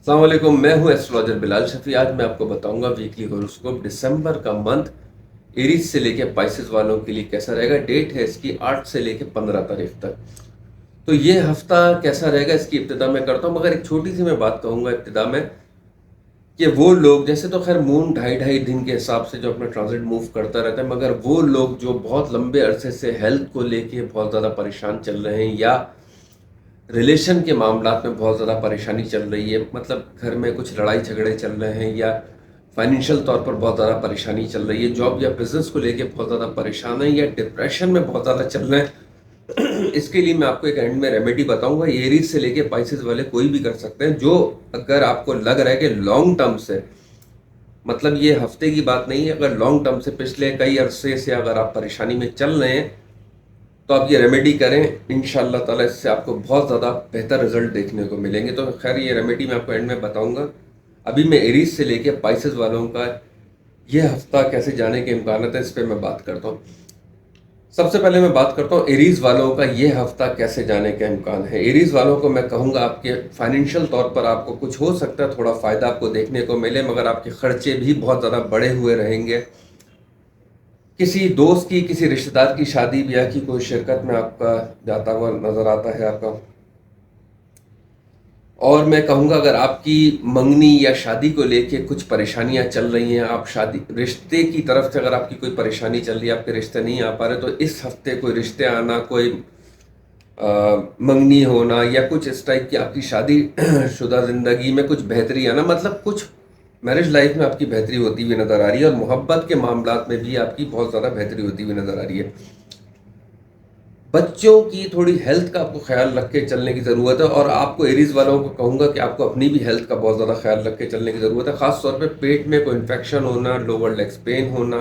अस्सलाम वालेकुम, मैं हूं एस्ट्रोलॉजर बिलाल शफी। आज मैं आपको बताऊंगा वीकली हॉरोस्कोप दिसंबर का मंथ एरीज से लेके पाइसेस वालों के लिए कैसा रहेगा। डेट है इसकी 8 से लेके 15 तारीख तक। तो ये हफ्ता कैसा रहेगा इसकी इब्तिदा मैं करता हूं, मगर एक छोटी सी मैं बात कहूंगा इब्तिदा में कि वो लोग जैसे तो खैर मून ढाई ढाई दिन के हिसाब से जो अपना ट्रांजिट मूव करता रहता है, मगर वो लोग जो बहुत लंबे अरसे से हेल्थ को लेके बहुत ज़्यादा परेशान चल रहे हैं या रिलेशन के मामलात में बहुत ज़्यादा परेशानी चल रही है, मतलब घर में कुछ लड़ाई झगड़े चल रहे हैं या फाइनेंशियल तौर पर बहुत ज़्यादा परेशानी चल रही है, जॉब या बिजनेस को लेके बहुत ज़्यादा परेशान है या डिप्रेशन में बहुत ज़्यादा चल रहे हैं। इसके लिए मैं आपको एक एंड में रेमेडी बताऊंगा। ये एरीज से लेके पाइसेस वाले कोई भी कर सकते हैं। जो अगर आपको लग रहा है कि लॉन्ग टर्म से, मतलब ये हफ्ते की बात नहीं है, अगर लॉन्ग टर्म से पिछले कई अरसे से अगर आप परेशानी में चल रहे हैं तो आप ये रेमेडी करें, इंशाल्लाह ताला इससे आपको बहुत ज़्यादा बेहतर रिजल्ट देखने को मिलेंगे। तो खैर ये रेमेडी मैं आपको एंड में बताऊंगा। अभी मैं एरीज से लेके पाइसेस वालों का ये हफ्ता कैसे जाने के इम्कान है इस पर मैं बात करता हूँ। सबसे पहले मैं बात करता हूँ एरीज वालों का ये हफ्ता कैसे जाने का इम्कान है। एरीज वालों को मैं कहूँगा आपके फाइनेंशियल तौर पर आपको कुछ हो सकता है थोड़ा फ़ायदा आपको देखने को मिले, मगर आपके खर्चे भी बहुत ज़्यादा बढ़े हुए रहेंगे। किसी दोस्त की किसी रिश्तेदार की शादी ब्याह की कोई शिरकत में आपका जाता हुआ नजर आता है आपका। और मैं कहूँगा अगर आपकी मंगनी या शादी को लेके कुछ परेशानियां चल रही हैं, आप शादी रिश्ते की तरफ से अगर आपकी कोई परेशानी चल रही है, आपके रिश्ते नहीं आ पा रहे, तो इस हफ्ते कोई रिश्ते आना, कोई मंगनी होना या कुछ इस टाइप की आपकी शादी शुदा जिंदगी में कुछ बेहतरी आना, मतलब कुछ मैरिज लाइफ में आपकी बेहतरी होती हुई नजर आ रही है। और मोहब्बत के मामलात में भी आपकी बहुत ज़्यादा बेहतरी होती हुई नजर आ रही है। बच्चों की थोड़ी हेल्थ का आपको ख्याल रख के चलने की ज़रूरत है। और आपको एरीज वालों को कहूँगा कि आपको अपनी भी हेल्थ का बहुत ज़्यादा ख्याल रख के चलने की ज़रूरत है। ख़ास तौर पे पेट में कोई इन्फेक्शन होना, लोअर लेग्स पेन होना,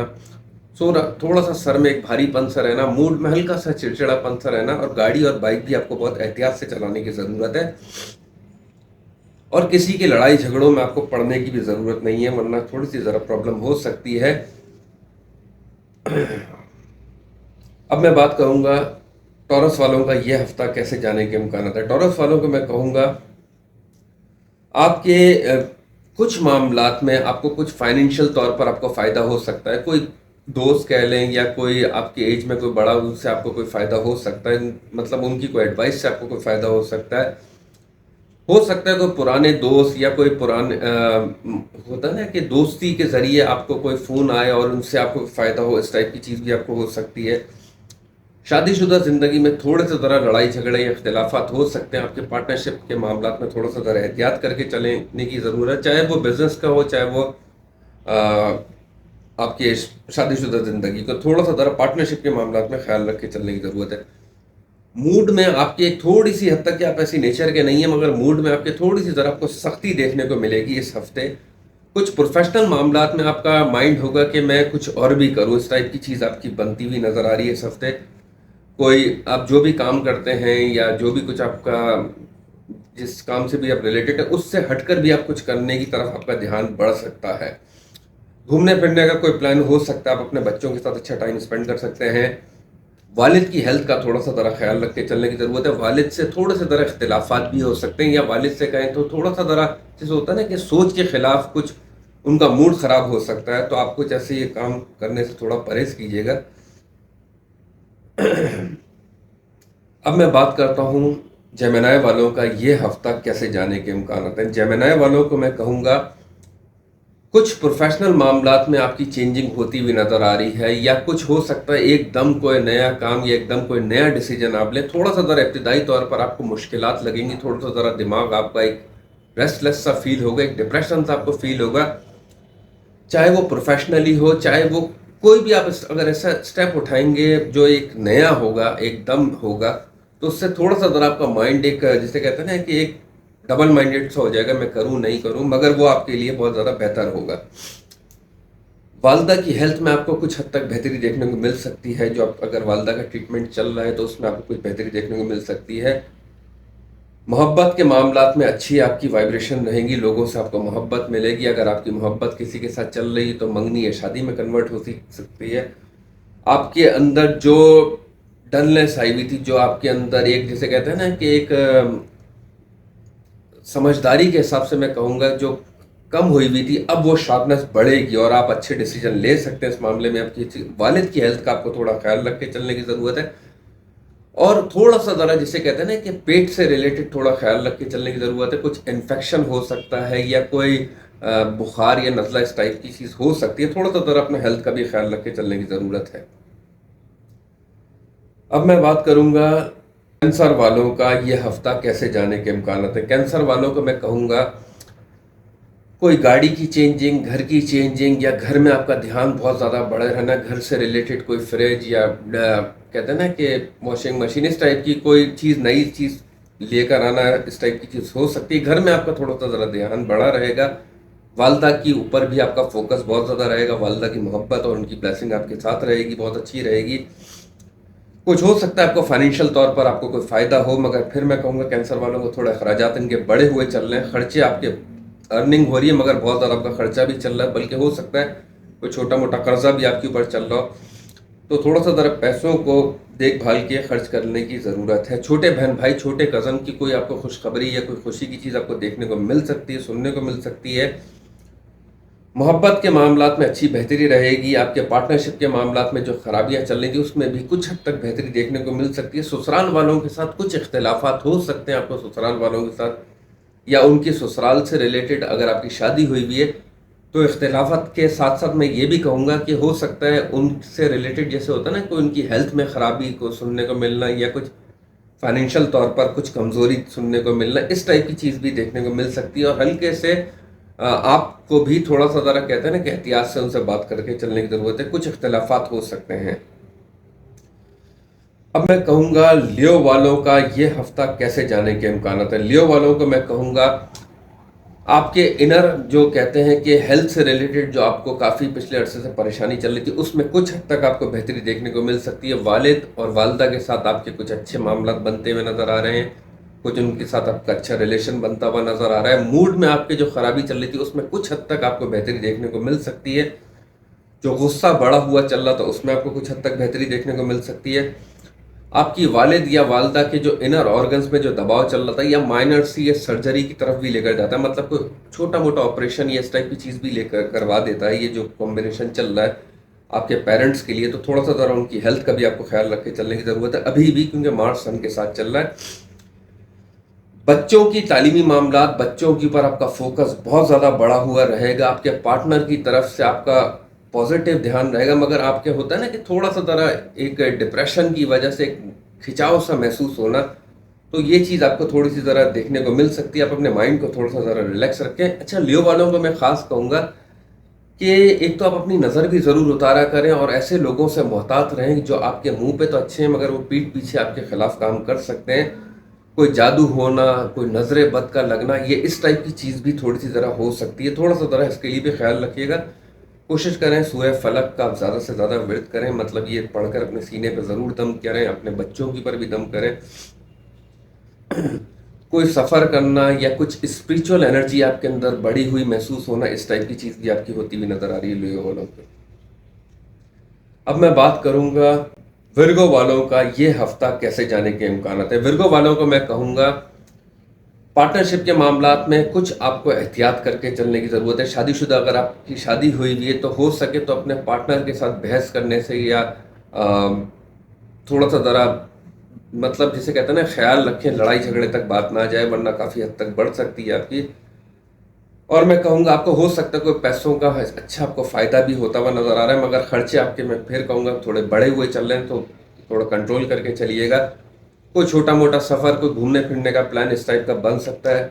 सोना, थोड़ा सा सर में एक भारीपन सा रहना, मूड में हल्का सा चिड़चिड़ापन सा रहना, और गाड़ी और बाइक भी आपको बहुत एहतियात से चलाने की ज़रूरत है। और किसी की लड़ाई झगड़ों में आपको पड़ने की भी ज़रूरत नहीं है, वरना थोड़ी सी ज़रा प्रॉब्लम हो सकती है। अब मैं बात करूंगा टॉरस वालों का ये हफ्ता कैसे जाने के इम्कान है। टॉरस वालों को मैं कहूंगा आपके कुछ मामलात में आपको कुछ फाइनेंशियल तौर पर आपको फ़ायदा हो सकता है। कोई दोस्त कह लें या कोई आपके एज में कोई बड़ा, उनसे आपको कोई फ़ायदा हो सकता है, मतलब उनकी कोई एडवाइस से आपको कोई फ़ायदा हो सकता है कोई पुराने दोस्त या कोई पुराने होता है ना कि दोस्ती के ज़रिए आपको कोई फ़ोन आए और उनसे आपको फ़ायदा हो, इस टाइप की चीज़ भी आपको हो सकती है। शादीशुदा ज़िंदगी में थोड़े से ज़रा लड़ाई झगड़े या इख्तिलाफात हो सकते हैं। आपके पार्टनरशिप के मामलात में थोड़ा सा ज़रा एहतियात करके चलने की ज़रूरत है, चाहे वो बिज़नेस का हो, चाहे वो आ, आपके शादीशुदा ज़िंदगी को थोड़ा सा ज़रा पार्टनरशिप के मामलात में ख्याल रख के चलने की ज़रूरत है। मूड में आपकी एक थोड़ी सी हद तक कि आप ऐसी नेचर के नहीं है, मगर मूड में आपके थोड़ी सी ज़रा आपको सख्ती देखने को मिलेगी इस हफ्ते। कुछ प्रोफेशनल मामलात में आपका माइंड होगा कि मैं कुछ और भी करूँ, इस टाइप की चीज़ आपकी बनती हुई नज़र आ रही है इस हफ्ते। कोई आप जो भी काम करते हैं या जो भी कुछ आपका जिस काम से भी आप रिलेटेड है, उससे हटकर भी आप कुछ करने की तरफ आपका ध्यान बढ़ सकता है। घूमने फिरने का कोई प्लान हो सकता है, आप अपने बच्चों के साथ अच्छा टाइम स्पेंड कर सकते हैं। वालिद की हेल्थ का थोड़ा सा ज़रा ख्याल रख के चलने की ज़रूरत है। वालिद से थोड़े से ज़रा इख्तिलाफात भी हो सकते हैं, या वालिद से कहें तो थोड़ा सा ज़रा जैसे होता है ना कि सोच के खिलाफ कुछ उनका मूड ख़राब हो सकता है, तो आप कुछ ऐसे ये काम करने से थोड़ा परहेज़ कीजिएगा। अब मैं बात करता हूँ जेमिनाई वालों का ये हफ्ता कैसे जाने के इम्कान हैं। जेमिनाई वालों को मैं कहूँगा कुछ प्रोफेशनल मामलात में आपकी चेंजिंग होती हुई नज़र आ रही है, या कुछ हो सकता है एकदम कोई नया काम या एकदम कोई नया डिसीजन आप लें। थोड़ा सा ज़रा इब्तिदाई तौर पर आपको मुश्किलात लगेंगी, थोड़ा सा ज़रा दिमाग आपका एक रेस्टलेस सा फील होगा, एक डिप्रेशन सा आपको फील होगा, चाहे वो प्रोफेशनली हो, चाहे वो कोई भी। आप अगर ऐसा स्टेप उठाएंगे जो एक नया होगा, एकदम होगा, तो उससे थोड़ा सा ज़रा आपका माइंड एक जिसे कहते हैं ना कि एक डबल माइंडेड सा हो जाएगा, मैं करूं नहीं करूं, मगर वो आपके लिए बहुत ज़्यादा बेहतर होगा। वालदा की हेल्थ में आपको कुछ हद तक बेहतरी देखने को मिल सकती है। जो अगर वालदा का ट्रीटमेंट चल रहा है तो उसमें आपको कुछ बेहतरी देखने को मिल सकती है। मोहब्बत के मामलात में अच्छी आपकी वाइब्रेशन रहेंगी, लोगों से आपको मोहब्बत मिलेगी। अगर आपकी मोहब्बत किसी के साथ चल रही है तो मंगनी या शादी में कन्वर्ट हो सकती है। आपके अंदर जो डलनेस आई हुई थी, जो आपके अंदर एक जिसे कहते हैं ना कि एक समझदारी के हिसाब से मैं कहूँगा जो कम हुई हुई थी, अब वो शार्पनेस बढ़ेगी और आप अच्छे डिसीजन ले सकते हैं इस मामले में। आपकी वालिद की हेल्थ का आपको थोड़ा ख्याल रख के चलने की ज़रूरत है, और थोड़ा सा ज़रा जिसे कहते हैं ना कि पेट से रिलेटेड थोड़ा ख्याल रख के चलने की ज़रूरत है। कुछ इन्फेक्शन हो सकता है या कोई बुखार या नज़ला इस टाइप की चीज़ हो सकती है। थोड़ा सा ज़रा अपने हेल्थ का भी ख्याल रख के चलने की ज़रूरत है। अब मैं बात करूंगा कैंसर वालों का ये हफ्ता कैसे जाने के इम्कान है। कैंसर वालों को मैं कहूँगा कोई गाड़ी की चेंजिंग, घर की चेंजिंग, या घर में आपका ध्यान बहुत ज़्यादा बढ़े रहना, घर से रिलेटेड कोई फ्रिज या कहते हैं ना कि वॉशिंग मशीन, इस टाइप की कोई चीज़, नई चीज़ लेकर आना, इस टाइप की चीज़ हो सकती है। घर में आपका थोड़ा सा ज़रा ध्यान बढ़ा रहेगा। वालदा की ऊपर भी आपका फोकस बहुत ज़्यादा रहेगा। वालदा की मोहब्बत और उनकी ब्लेसिंग आपके साथ रहेगी, बहुत अच्छी रहेगी। कुछ हो सकता है आपको फाइनेंशियल तौर पर आपको कोई फ़ायदा हो, मगर फिर मैं कहूँगा कैंसर वालों को थोड़ा अखराजात इनके बढ़े हुए चल रहे हैं। खर्चे आपके, अर्निंग हो रही है मगर बहुत ज़्यादा आपका खर्चा भी चल रहा है, बल्कि हो सकता है कोई छोटा मोटा कर्जा भी आपके ऊपर चल रहा हो। तो थोड़ा सा ज़रा पैसों को देखभाल के खर्च करने की ज़रूरत है। छोटे बहन भाई, छोटे कज़न की कोई आपको खुशखबरी या कोई खुशी की चीज़ आपको देखने को मिल सकती है, सुनने को मिल सकती है। मोहब्बत के मामलात में अच्छी बेहतरी रहेगी। आपके पार्टनरशिप के मामलात में जो खराबियां चल रही थी उसमें भी कुछ हद तक बेहतरी देखने को मिल सकती है। ससुराल वालों के साथ कुछ इख्तलाफात हो सकते हैं आपको ससुराल वालों के साथ, या उनकी ससुराल से रिलेटेड अगर आपकी शादी हुई भी है तो इख्तलाफात के साथ साथ मैं ये भी कहूँगा कि हो सकता है उनसे रिलेटेड, जैसे होता है ना, कोई उनकी हेल्थ में ख़राबी को सुनने को मिलना, या कुछ फाइनेंशियल तौर पर कुछ कमज़ोरी सुनने को मिलना, इस टाइप की चीज़ भी देखने को मिल सकती है। और हल्के से आपको भी थोड़ा सा ज़रा कहते हैं ना कि एहतियात से उनसे बात करके चलने की ज़रूरत है। कुछ इख्तलाफात हो सकते हैं। अब मैं कहूँगा लियो वालों का ये हफ्ता कैसे जाने के इम्कान है। लियो वालों को मैं कहूँगा आपके इनर जो कहते हैं कि हेल्थ से रिलेटेड जो आपको काफ़ी पिछले अरसे से परेशानी चल रही थी, उसमें कुछ हद तक आपको बेहतरी देखने को मिल सकती है। वालिद और वालदा के साथ आपके कुछ अच्छे मामला बनते हुए नज़र आ रहे हैं। कुछ उनके साथ आपका अच्छा रिलेशन बनता हुआ नज़र आ रहा है। मूड में आपके जो खराबी चल रही थी उसमें कुछ हद तक आपको बेहतरी देखने को मिल सकती है। जो गुस्सा बढ़ा हुआ चल रहा था उसमें आपको कुछ हद तक बेहतरी देखने को मिल सकती है। आपकी वालिद या वालदा के जो इनर ऑर्गन्स में जो दबाव चल रहा था, या माइनर सी या सर्जरी की तरफ भी लेकर जाता है, मतलब कोई छोटा मोटा ऑपरेशन या इस टाइप की चीज़ भी लेकर करवा देता है, ये जो कॉम्बिनेशन चल रहा है आपके पेरेंट्स के लिए, तो थोड़ा सा ज़रा उनकी हेल्थ का भी आपको ख्याल रख के चलने की ज़रूरत है अभी भी, क्योंकि मार्च सन के साथ चल रहा है। बच्चों की तालीमी मामलात, बच्चों के ऊपर आपका फोकस बहुत ज़्यादा बढ़ा हुआ रहेगा। आपके पार्टनर की तरफ से आपका पॉजिटिव ध्यान रहेगा, मगर आपके होता है ना कि थोड़ा सा ज़रा एक डिप्रेशन की वजह से एक खिंचाव सा महसूस होना, तो ये चीज़ आपको थोड़ी सी ज़रा देखने को मिल सकती है। आप अपने माइंड को थोड़ा सा ज़रा रिलैक्स रखें। अच्छा, लियो वालों को मैं ख़ास कहूँगा कि एक तो आप अपनी नज़र भी ज़रूर उतारा करें और ऐसे लोगों से मोहतात रहें जो आपके मुंह पे तो अच्छे हैं मगर वो पीठ पीछे आपके खिलाफ काम कर सकते हैं। कोई जादू होना, कोई नजर बद का लगना, ये इस टाइप की चीज़ भी थोड़ी सी ज़रा हो सकती है। थोड़ा सा ज़रा इसके लिए भी ख्याल रखिएगा। कोशिश करें सूरह फलक का आप ज़्यादा से ज़्यादा विर्द करें, मतलब ये पढ़कर अपने सीने पे ज़रूर दम करें, अपने बच्चों के ऊपर भी दम करें। कोई सफ़र करना या कुछ स्पिरिचुअल एनर्जी आपके अंदर बढ़ी हुई महसूस होना, इस टाइप की चीज़ भी आपकी होती हुई नज़र आ रही है लियो वालों को। अब मैं बात करूंगा विर्गो वालों का ये हफ्ता कैसे जाने के इम्कान है। विर्गो वालों को मैं कहूँगा पार्टनरशिप के मामलात में कुछ आपको एहतियात करके चलने की ज़रूरत है। शादीशुदा अगर आपकी शादी हुई हुई है तो हो सके तो अपने पार्टनर के साथ बहस करने से या थोड़ा सा ज़रा, मतलब जिसे कहते हैं ना, ख्याल रखें लड़ाई झगड़े तक बात ना जाए, वरना काफ़ी हद तक बढ़ सकती है आपकी। और मैं कहूँगा आपको हो सकता है कोई पैसों का अच्छा आपको फ़ायदा भी होता हुआ नज़र आ रहा है, मगर खर्चे आपके, मैं फिर कहूँगा, थोड़े बढ़े हुए चल रहे हैं, तो थोड़ा कंट्रोल करके चलिएगा। कोई छोटा मोटा सफ़र, कोई घूमने फिरने का प्लान इस टाइप का बन सकता है।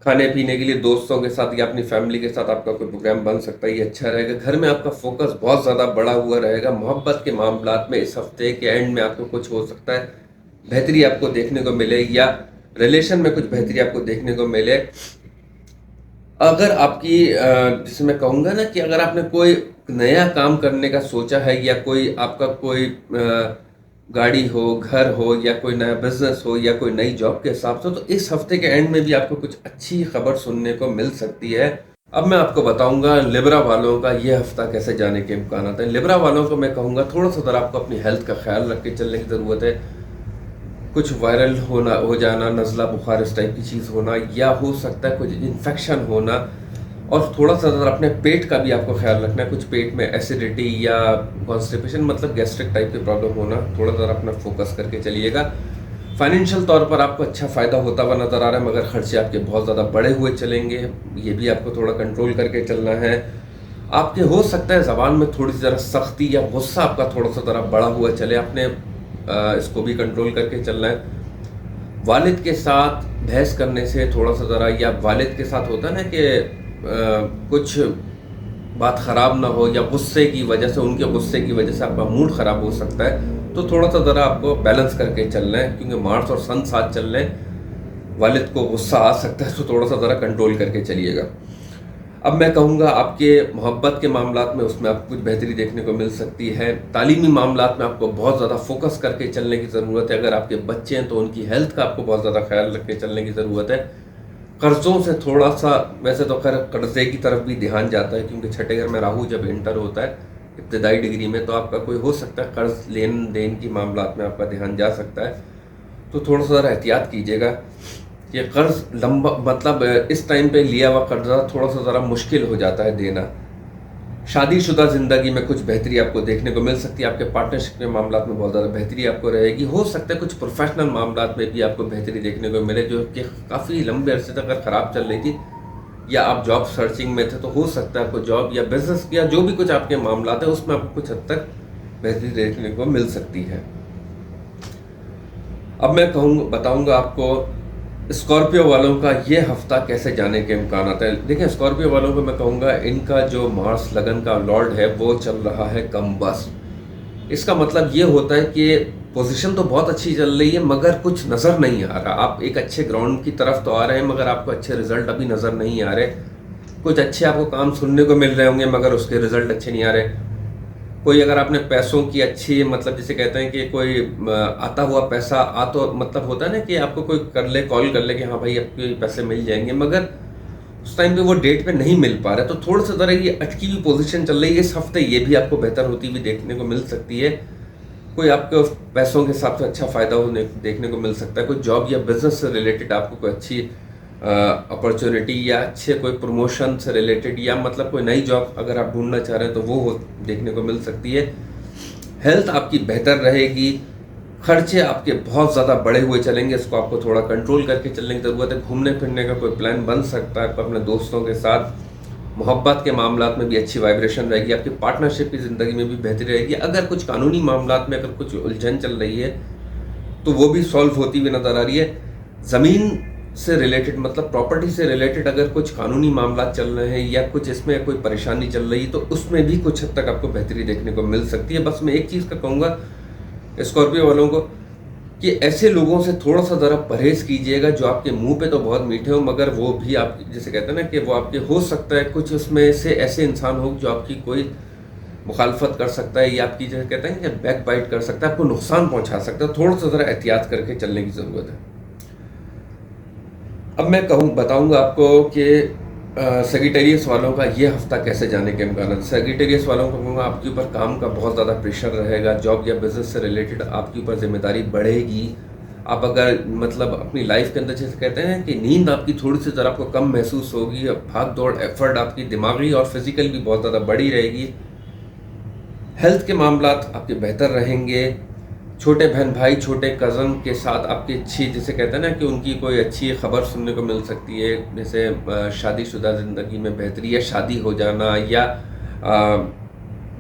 खाने पीने के लिए दोस्तों के साथ या अपनी फैमिली के साथ आपका कोई प्रोग्राम बन सकता है, ये अच्छा रहेगा। घर में आपका फोकस बहुत ज़्यादा बढ़ा हुआ रहेगा। मोहब्बत के मामलात में इस हफ्ते के एंड में आपको कुछ हो सकता है बेहतरी आपको देखने को मिले, या रिलेशन में कुछ बेहतरी आपको देखने को मिले। अगर आपकी जिसे मैं कहूँगा ना कि अगर आपने कोई नया काम करने का सोचा है, या कोई आपका कोई गाड़ी हो, घर हो, या कोई नया बिजनेस हो, या कोई नई जॉब के हिसाब से, तो इस हफ्ते के एंड में भी आपको कुछ अच्छी खबर सुनने को मिल सकती है। अब मैं आपको बताऊंगा लिब्रा वालों का ये हफ्ता कैसे जाने के इम्कान हैं। लिब्रा वालों को मैं कहूँगा थोड़ा सा ज़रा आपको अपनी हेल्थ का ख्याल रख के चलने की ज़रूरत है। कुछ वायरल होना हो जाना, नज़ला बुखार इस टाइप की चीज़ होना, या हो सकता है कुछ इन्फेक्शन होना। और थोड़ा सा ज़रा अपने पेट का भी आपको ख्याल रखना है, कुछ पेट में एसिडिटी या कॉन्स्टिपेशन मतलब गैस्ट्रिक टाइप की प्रॉब्लम होना, थोड़ा ज़रा अपना फोकस करके चलिएगा। फाइनेंशियल तौर पर आपको अच्छा फ़ायदा होता हुआ नज़र आ रहा है, मगर खर्चे आपके बहुत ज़्यादा बढ़े हुए चलेंगे, ये भी आपको थोड़ा कंट्रोल करके चलना है। आपके हो सकता है ज़बान में थोड़ी सी ज़रा सख्ती या गुस्सा आपका थोड़ा सा ज़रा बढ़ा हुआ चले, आपने इसको भी कंट्रोल करके चलना है। वालिद के साथ बहस करने से थोड़ा सा ज़रा, या वालिद के साथ होता है ना कि कुछ बात ख़राब ना हो, या गुस्से की वजह से, उनके गुस्से की वजह से आपका मूड ख़राब हो सकता है, तो थोड़ा सा ज़रा आपको बैलेंस करके चलना है, क्योंकि मार्स और सन साथ चल रहे हैं, वालिद को गुस्सा आ सकता है, तो थोड़ा सा ज़रा कंट्रोल करके चलिएगा। अब मैं कहूँगा आपके मोहब्बत के मामलात में, उसमें आपको कुछ बेहतरी देखने को मिल सकती है। तालीमी मामलात में आपको बहुत ज़्यादा फोकस करके चलने की ज़रूरत है। अगर आपके बच्चे हैं तो उनकी हेल्थ का आपको बहुत ज़्यादा ख्याल रख के चलने की ज़रूरत है। कर्ज़ों से थोड़ा सा, वैसे तो खैर कर्ज़े की तरफ भी ध्यान जाता है, क्योंकि छठे घर में राहु जब इंटर होता है इब्तदाई डिग्री में, तो आपका कोई हो सकता है कर्ज़ लेन देन की मामलात में आपका ध्यान जा सकता है, तो थोड़ा सा ज़रा एहतियात कीजिएगा। ये कर्ज़ लंबा, मतलब इस टाइम पे लिया हुआ कर्जा थोड़ा सा ज़रा मुश्किल हो जाता है देना। शादीशुदा ज़िंदगी में कुछ बेहतरी आपको देखने को मिल सकती है। आपके पार्टनरशिप के मामलात में बहुत ज़्यादा बेहतरी आपको रहेगी। हो सकता है कुछ प्रोफेशनल मामलात में भी आपको बेहतरी देखने को मिले, जो कि काफ़ी लंबे अरसे तक अगर ख़राब चल रही थी, या आप जॉब सर्चिंग में थे, तो हो सकता है आपको जॉब या बिजनेस या जो भी कुछ आपके मामलात है उसमें आपको कुछ हद तक बेहतरी देखने को मिल सकती है। अब मैं बताऊंगा आपको स्कॉर्पियो वालों का ये हफ्ता कैसे जाने के इम्कान है। देखिए, स्कॉर्पियो वालों को मैं कहूँगा, इनका जो मार्स लगन का लॉर्ड है वो चल रहा है कम्बस्ट। इसका मतलब ये होता है कि पोजीशन तो बहुत अच्छी चल रही है, मगर कुछ नज़र नहीं आ रहा। आप एक अच्छे ग्राउंड की तरफ तो आ रहे हैं, मगर आपको अच्छे रिजल्ट अभी नज़र नहीं आ रहे। कुछ अच्छे आपको काम सुनने को मिल रहे होंगे, मगर उसके रिजल्ट अच्छे नहीं आ रहे। कोई अगर आपने पैसों की अच्छी, मतलब जिसे कहते हैं कि कोई आता हुआ पैसा तो मतलब होता है ना कि आपको कोई कर ले, कॉल कर ले कि हाँ भाई आपके पैसे मिल जाएंगे, मगर उस टाइम पे वो डेट पे नहीं मिल पा रहा है, तो थोड़ा सा ज़रा ये अटकी हुई पोजीशन चल रही है। इस हफ्ते ये भी आपको बेहतर होती हुई देखने को मिल सकती है। कोई आपको पैसों के हिसाब से अच्छा फ़ायदा होने देखने को मिल सकता है। कोई जॉब या बिजनेस से रिलेटेड आपको कोई अच्छी अपॉर्चुनिटी, या अच्छे कोई प्रमोशन से रिलेटेड, या मतलब कोई नई जॉब अगर आप ढूंढना चाह रहे हैं तो वो देखने को मिल सकती है। हेल्थ आपकी बेहतर रहेगी। खर्चे आपके बहुत ज़्यादा बढ़े हुए चलेंगे, इसको आपको थोड़ा कंट्रोल करके चलने की ज़रूरत है। घूमने फिरने का कोई प्लान बन सकता है आपको अपने दोस्तों के साथ। मोहब्बत के मामलात में भी अच्छी वाइब्रेशन रहेगी। आपकी पार्टनरशिप की ज़िंदगी में भी बेहतरी रहेगी। अगर कुछ कानूनी मामलात में अगर कुछ उलझन चल रही है तो वो भी सॉल्व होती हुई नज़र आ रही है। ज़मीन से रिलेटेड, मतलब प्रॉपर्टी से रिलेटेड अगर कुछ कानूनी मामला चल रहे हैं, या कुछ इसमें कोई परेशानी चल रही है, तो उसमें भी कुछ हद तक आपको बेहतरी देखने को मिल सकती है। बस मैं एक चीज़ का कहूँगा स्कॉर्पियो वालों को, कि ऐसे लोगों से थोड़ा सा ज़रा परहेज़ कीजिएगा जो आपके मुंह पे तो बहुत मीठे हो, मगर वो भी आप जैसे कहते हैं ना कि वो आपके, हो सकता है कुछ उसमें से ऐसे इंसान हो जो आपकी कोई मुखालफत कर सकता है, या आपकी जैसे कहते हैं कि बैक बाइट कर सकता है, आपको नुकसान पहुंचा सकता है। थोड़ा सा ज़रा एहतियात करके चलने की ज़रूरत है। अब मैं बताऊंगा आपको कि सेगिटेरियस वालों का ये हफ्ता कैसे जाने के इम्कान है। सेगिटेरियस वालों को कहूँगा, आपके ऊपर काम का बहुत ज़्यादा प्रेशर रहेगा। जॉब या बिजनेस से रिलेटेड आपके ऊपर जिम्मेदारी बढ़ेगी। आप अगर मतलब अपनी लाइफ के अंदर जैसे कहते हैं कि नींद आपकी थोड़ी सी ज़रा आपको कम महसूस होगी। भाग दौड़, एफर्ट आपकी दिमागी और फिजिकल भी बहुत ज़्यादा बढ़ी रहेगी। हेल्थ के मामलात आपके बेहतर रहेंगे। छोटे बहन भाई, छोटे कज़न के साथ आपकी अच्छी, जैसे कहते हैं ना कि उनकी कोई अच्छी खबर सुनने को मिल सकती है, जैसे शादीशुदा ज़िंदगी में बेहतरी, या शादी हो जाना, या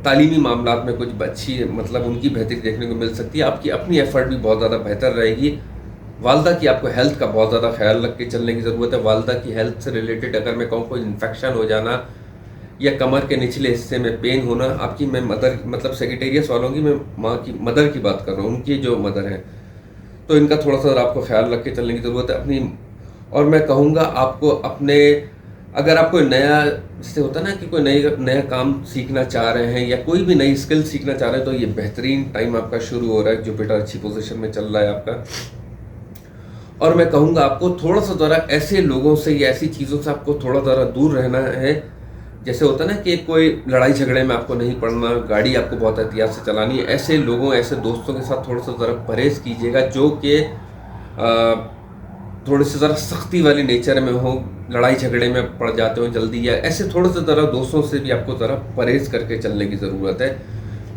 तालीमी मामलात में कुछ अच्छी, मतलब उनकी बेहतरी देखने को मिल सकती है। आपकी अपनी एफर्ट भी बहुत ज़्यादा बेहतर रहेगी। वालदा की आपको हेल्थ का बहुत ज़्यादा ख्याल रख के चलने की ज़रूरत है। वालदा की हेल्थ से रिलेटेड अगर मैं कहूँ कोई इन्फेक्शन हो जाना, या कमर के निचले हिस्से में पेन होना, आपकी, मैं मदर, मतलब सेगिटेरियस वालों की, मैं माँ की मदर की बात कर रहा हूँ, उनकी जो मदर है, तो इनका थोड़ा सा आपको ख्याल रख के चलने की ज़रूरत है अपनी। और मैं कहूँगा आपको अपने, अगर आप कोई नया, जैसे होता है ना कि कोई नया काम सीखना चाह रहे हैं, या कोई भी नई स्किल सीखना चाह रहे हैं, तो ये बेहतरीन टाइम आपका शुरू हो रहा है। जुपिटर अच्छी पोजीशन में चल रहा है आपका। और मैं कहूँगा आपको थोड़ा सा ज़रा ऐसे लोगों से या ऐसी चीज़ों से आपको थोड़ा ज़रा दूर रहना है जैसे होता है ना कि कोई लड़ाई झगड़े में आपको नहीं पड़ना, गाड़ी आपको बहुत एहतियात से चलानी है, ऐसे लोगों ऐसे दोस्तों के साथ थोड़ा सा ज़रा परहेज़ कीजिएगा जो कि थोड़े से ज़रा सख्ती वाली नेचर में हो, लड़ाई झगड़े में पड़ जाते हो जल्दी, या ऐसे थोड़े से ज़रा दोस्तों से भी आपको ज़रा परहेज़ करके चलने की ज़रूरत है,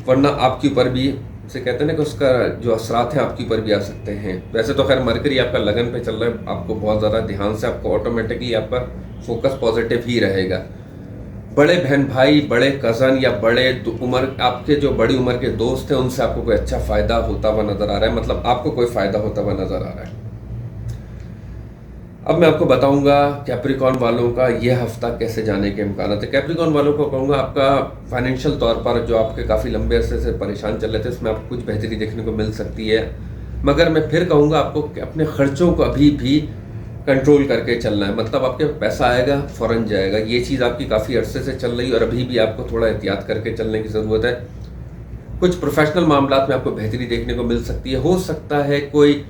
वरना आपके ऊपर भी से कहते हैं ना कि उसका जो असरात है आपके ऊपर भी आ सकते हैं। वैसे तो खैर मरकरी आपका लगन पे चल रहा है, आपको बहुत ज़्यादा ध्यान से आपको ऑटोमेटिकली आपका फोकस पॉजिटिव ही रहेगा। बड़े बहन भाई, बड़े कज़न या बड़े उम्र आपके जो बड़ी उम्र के दोस्त हैं उनसे आपको कोई अच्छा फ़ायदा होता हुआ नज़र आ रहा है, मतलब आपको कोई फ़ायदा होता हुआ नज़र आ रहा है। अब मैं आपको बताऊंगा कैप्रिकॉन वालों का ये हफ्ता कैसे जाने के इम्कान है। कैप्रिकॉन वालों को कहूँगा आपका फाइनेंशियल तौर पर जो आपके काफ़ी लंबे अरसे से परेशान चल रहे थे उसमें आपको कुछ बेहतरी देखने को मिल सकती है, मगर मैं फिर कहूँगा आपको कि अपने खर्चों को अभी भी कंट्रोल करके चलना है। मतलब आपके पैसा आएगा फ़ौरन जाएगा, ये चीज़ आपकी काफ़ी अरसे से चल रही है और अभी भी आपको थोड़ा एहतियात करके चलने की ज़रूरत है। कुछ प्रोफेशनल मामलात में आपको बेहतरी देखने को मिल सकती है। हो सकता है कोई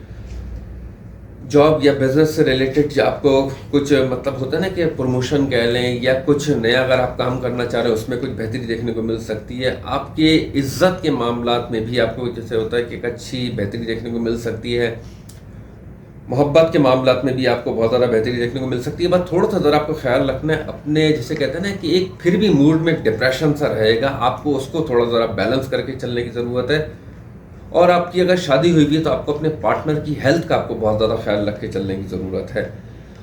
जॉब या बिजनेस से रिलेटेड आपको कुछ मतलब होता है ना कि प्रमोशन कह लें या कुछ नया अगर आप काम करना चाह रहे हो उसमें कुछ बेहतरी देखने को मिल सकती है। आपके इज्जत के मामलात में भी आपको जैसे होता है कि एक अच्छी बेहतरी देखने को मिल सकती है। मोहब्बत के मामलात में भी आपको बहुत ज़्यादा बेहतरी देखने को मिल सकती है। बस थोड़ा सा ज़रा आपको ख्याल रखना है अपने, जैसे कहते हैं ना कि एक फिर भी मूड में डिप्रेशन सा रहेगा, आपको उसको थोड़ा ज़रा बैलेंस करके चलने की ज़रूरत है। और आपकी अगर शादी हुई भी है तो आपको अपने पार्टनर की हेल्थ का आपको बहुत ज़्यादा ख्याल रख के चलने की ज़रूरत है।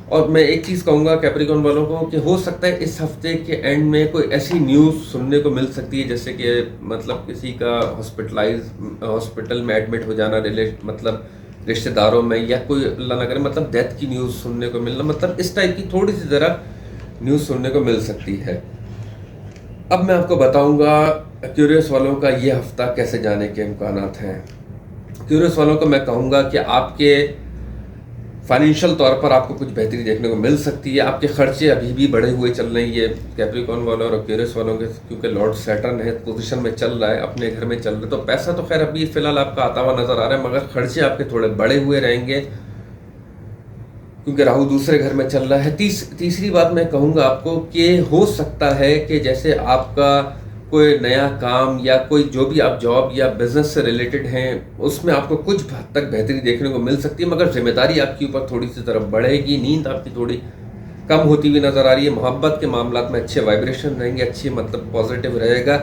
और मैं एक चीज़ कहूँगा कैप्रिकॉन वालों को कि हो सकता है इस हफ्ते के एंड में कोई ऐसी न्यूज़ सुनने को मिल सकती है जैसे कि मतलब किसी का हॉस्पिटल में एडमिट हो जाना, मतलब रिश्तेदारों में, या कोई अल्लाह ना करे मतलब डेथ की न्यूज़ सुनने को मिलना, मतलब इस टाइप की थोड़ी सी ज़रा न्यूज़ सुनने को मिल सकती है। अब मैं आपको बताऊंगा क्यूरियस वालों का ये हफ्ता कैसे जाने के इम्कानात हैं। क्यूरियस वालों को मैं कहूँगा कि आपके फाइनेंशियल तौर पर आपको कुछ बेहतरी देखने को मिल सकती है। आपके खर्चे अभी भी बढ़े हुए चल रहे हैं, ये कैप्रिकॉन वालों और क्यूरियस वालों के, क्योंकि लॉर्ड सैटर्न है पोजीशन में चल रहा है, अपने घर में चल रहा है, तो पैसा तो खैर अभी फ़िलहाल आपका आता हुआ नज़र आ रहा है, मगर खर्चे आपके थोड़े बढ़े हुए रहेंगे क्योंकि राहु दूसरे घर में चल रहा है। तीसरी बात मैं कहूँगा आपको कि हो सकता है कि जैसे आपका कोई नया काम या कोई जो भी आप जॉब या बिजनेस से रिलेटेड हैं उसमें आपको कुछ हद तक बेहतरी देखने को मिल सकती है, मगर जिम्मेदारी आपके ऊपर थोड़ी सी तरफ बढ़ेगी, नींद आपकी थोड़ी कम होती हुई नज़र आ रही है। मोहब्बत के मामलात में अच्छे वाइब्रेशन रहेंगे, अच्छी मतलब पॉजिटिव रहेगा।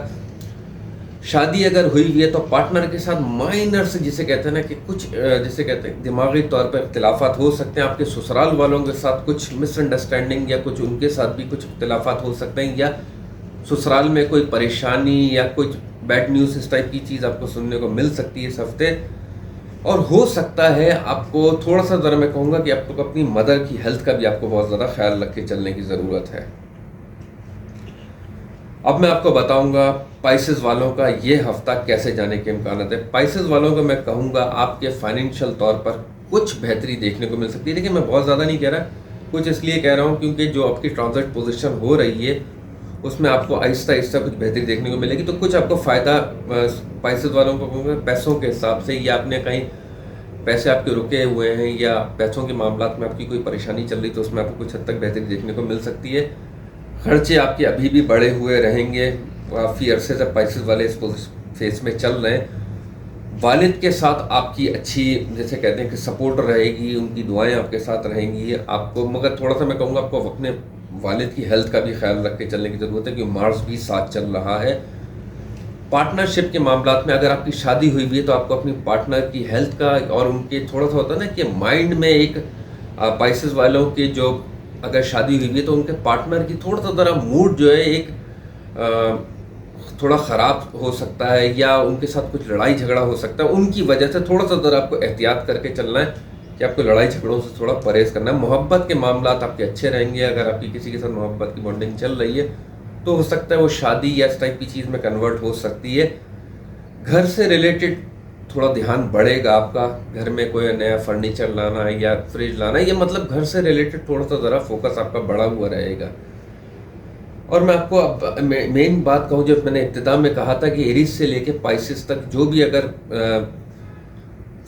शादी अगर हुई हुई है तो पार्टनर के साथ माइनर से जिसे कहते हैं ना कि कुछ जिसे कहते हैं दिमागी तौर पर इख्तिलाफात हो सकते हैं। आपके ससुराल वालों के साथ कुछ मिसअंडरस्टैंडिंग या कुछ उनके साथ भी कुछ इख्तिलाफात हो सकते हैं, या ससुराल में कोई परेशानी या कुछ बैड न्यूज़ इस टाइप की चीज़ आपको सुनने को मिल सकती है इस हफ्ते। और हो सकता है आपको थोड़ा सा ज़रा मैं कहूँगा कि आपको अपनी मदर की हेल्थ का भी आपको बहुत ज़्यादा ख्याल रख के चलने की ज़रूरत है। अब मैं आपको बताऊंगा पाइसेस वालों का ये हफ्ता कैसे जाने के इम्कान है। पाइसेस वालों को मैं कहूँगा आपके फाइनेंशियल तौर पर कुछ बेहतरी देखने को मिल सकती है। देखिए मैं बहुत ज़्यादा नहीं कह रहा, कुछ इसलिए कह रहा हूँ क्योंकि जो आपकी ट्रांजिट पोजीशन हो रही है उसमें आपको आहिस्ता आहिस्ता कुछ बेहतरी देखने को मिलेगी, तो कुछ आपको फ़ायदा पाइसेस वालों को कहूँगा पैसों के हिसाब से, या आपने कहीं पैसे आपके रुके हुए हैं या पैसों के मामलात में आपकी कोई परेशानी चल रही तो उसमें आपको कुछ हद तक बेहतरी देखने को मिल सकती है। खर्चे आपके अभी भी बढ़े हुए रहेंगे, काफ़ी अरसे से पाइसेस वाले इस फेस में चल रहे हैं। वालिद के साथ आपकी अच्छी जैसे कहते हैं कि सपोर्ट रहेगी, उनकी दुआएं आपके साथ रहेंगी आपको, मगर थोड़ा सा मैं कहूँगा आपको अपने वालिद की हेल्थ का भी ख्याल रख के चलने की ज़रूरत है क्योंकि मार्स भी साथ चल रहा है। पार्टनरशिप के मामलात में अगर आपकी शादी हुई हुई है तो आपको अपनी पार्टनर की हेल्थ का और उनके थोड़ा सा होता है ना कि माइंड में एक पाइसेस वालों की जो अगर शादी हुई है तो उनके पार्टनर की थोड़ा सा ज़रा मूड जो है एक थोड़ा ख़राब हो सकता है, या उनके साथ कुछ लड़ाई झगड़ा हो सकता है। उनकी वजह से थोड़ा सा ज़रा आपको एहतियात करके चलना है कि आपको लड़ाई झगड़ों से थोड़ा परहेज़ करना है। मोहब्बत के मामलात आपके अच्छे रहेंगे। अगर आपकी किसी के साथ मोहब्बत की बॉन्डिंग चल रही है तो हो सकता है वो शादी या इस टाइप की चीज़ में कन्वर्ट हो सकती है। घर से रिलेटेड थोड़ा ध्यान बढ़ेगा आपका, घर में कोई नया फर्नीचर लाना है या फ्रिज लाना है, ये मतलब घर से रिलेटेड थोड़ा सा ज़रा फोकस आपका बढ़ा हुआ रहेगा। और मैं आपको अब मेन बात कहूँ जो मैंने इब्तिदा में कहा था कि एरीज से लेके पाइसेस तक जो भी अगर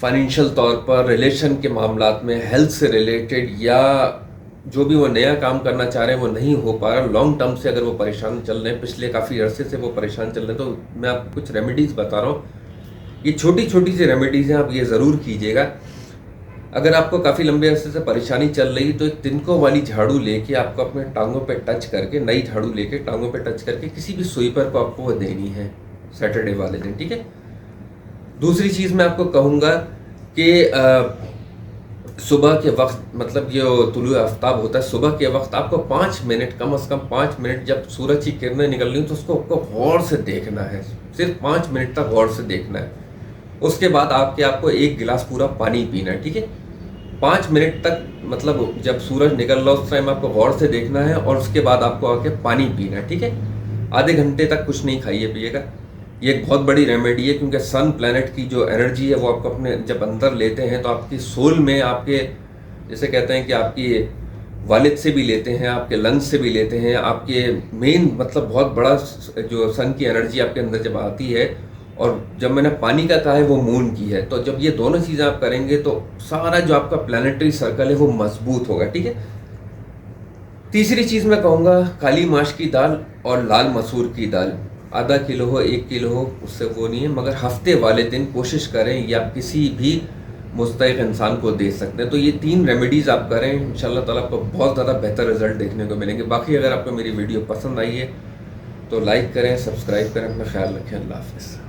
फाइनेंशियल तौर पर रिलेशन के मामलात में हेल्थ से रिलेटेड या जो भी वो नया काम करना चाह रहे हैं वो नहीं हो पा रहा, लॉन्ग टर्म से अगर वो परेशान चल रहे हैं, पिछले काफ़ी अरसे से वो परेशान चल रहे हैं, तो मैं आपको कुछ रेमेडीज़ बता रहा हूँ। ये छोटी छोटी सी रेमेडीज़ हैं, आप ये ज़रूर कीजिएगा। अगर आपको काफ़ी लंबे अरसे से परेशानी चल रही तो एक तिनकों वाली झाड़ू लेके आपको अपने टांगों पे टच करके, नई झाड़ू लेके टांगों पे टच करके किसी भी स्वीपर को आपको वो देनी है सैटरडे वाले दिन, ठीक है। दूसरी चीज़ मैं आपको कहूँगा कि सुबह के वक्त, मतलब ये तुलुए आफ्ताब होता है सुबह के वक्त, आपको 5 मिनट, कम से कम 5 मिनट, जब सूरज की किरणें निकल रही तो उसको आपको गौर से देखना है, सिर्फ 5 मिनट तक गौर से देखना है। उसके बाद आपको 1 गिलास पूरा पानी पीना है, ठीक है। 5 मिनट तक, मतलब जब सूरज निकल रहा उस टाइम आपको गौर से देखना है और उसके बाद आपको आके पानी पीना है, ठीक है। आधे घंटे तक कुछ नहीं खाइए पिएगा। ये एक बहुत बड़ी रेमेडी है, क्योंकि सन प्लैनेट की जो एनर्जी है वो आपको अपने जब अंदर लेते हैं तो आपकी सोल में, आपके जैसे कहते हैं कि आपकी वालिद से भी लेते हैं, आपके लंग्स से भी लेते हैं, आपके मेन, मतलब बहुत बड़ा जो सन की एनर्जी आपके अंदर जब आती है, और जब मैंने पानी का कहा है वो मून की है, तो जब ये दोनों चीज़ें आप करेंगे तो सारा जो आपका प्लानिटरी सर्कल है वो मजबूत होगा, ठीक है। तीसरी चीज़ मैं कहूँगा, काली माश की दाल और लाल मसूर की दाल, आधा किलो हो 1 किलो हो उससे वो नहीं है, मगर हफ्ते वाले दिन कोशिश करें, ये आप किसी भी मुस्तैक़ इंसान को दे सकते हैं। तो ये 3 रेमेडीज़ आप करें, इंशाल्लाह ताला आपको बहुत ज़्यादा बेहतर रिजल्ट देखने को मिलेंगे। बाकी अगर आपको मेरी वीडियो पसंद आई है तो लाइक करें, सब्सक्राइब करें, अपना ख्याल रखें। अल्लाह हाफ़िज़।